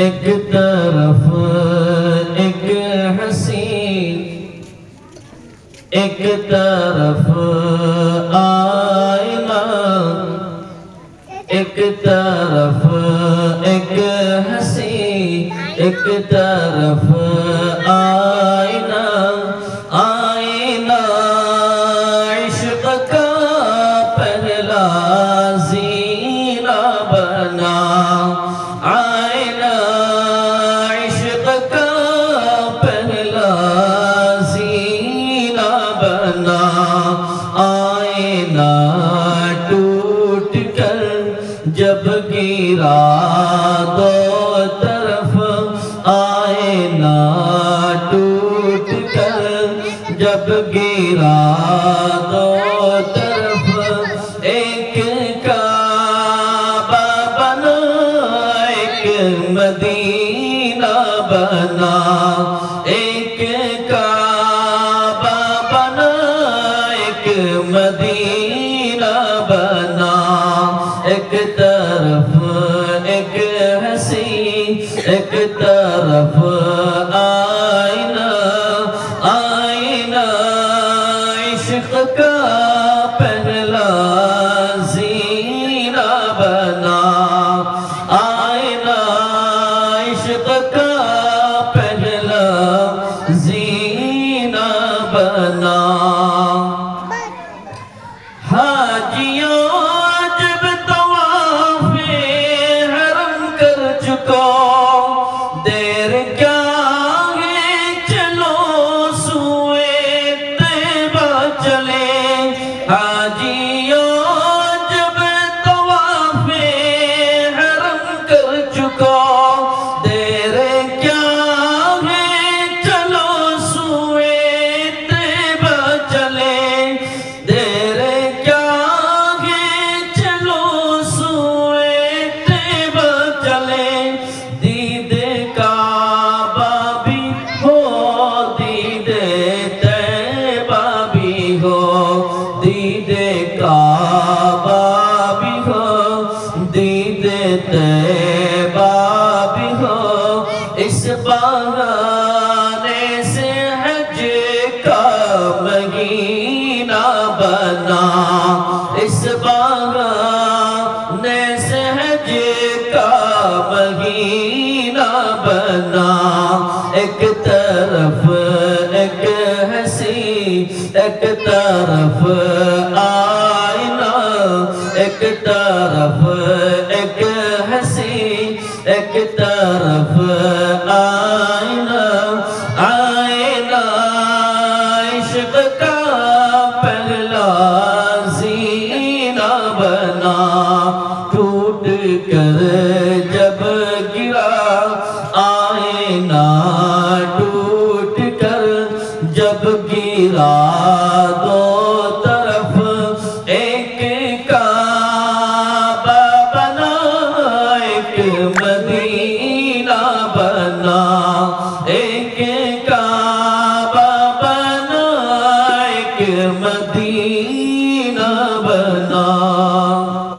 ایک طرف ایک حسین، ایک طرف آئینہ، ایک طرف ایک حسین، ایک طرف آئینہ، آئینہ عشق کا پہلا زینہ بنا، آئینہ عشق کا پہلا زینہ بنا، آئینہ ٹوٹ کر جب گرا دو طرف، آئینہ ٹوٹ کر جب گرا دو طرف، ایک کعبہ بنا ایک مدینہ بنا، ایک کعبہ بنا ایک مدینہ بنا، ایک طرف ایک حسین، ایک طرف آئینہ، آئینہ عشق کا پہلا زینہ بنا، آئینہ عشق کا پہلا زینہ بنا۔ حاجیوں جب طواف حرم کر چکو، دیر کیا ہے چلو سوئے طیبہ چلے، حاجیوں جب طواف حرم کر چکو، دیر کیا ہے چلو سوئے طیبہ چلے، دیر کیا ہے چلو سوئے طیبہ چلے، دید کعبہ بھی ہو دید طیبہ بھی ہو، دید کعبہ بھی ہو دید طیبہ بھی ہو، اس بہانے سے حج کا مہینہ بنا، اس بہانے سے حج کا مہینہ بنا، ایک طرف ایک حسین، ایک طرف آئینہ، ایک طرف ایک حسین، ایک طرف آئینہ، آئینہ عشق کا پہلا زینہ بنا، ٹوٹ کر جب گرا آئینہ ٹوٹ کر جب گرا دو طرف، ایک کعبہ بنا ایک مدینہ بنا،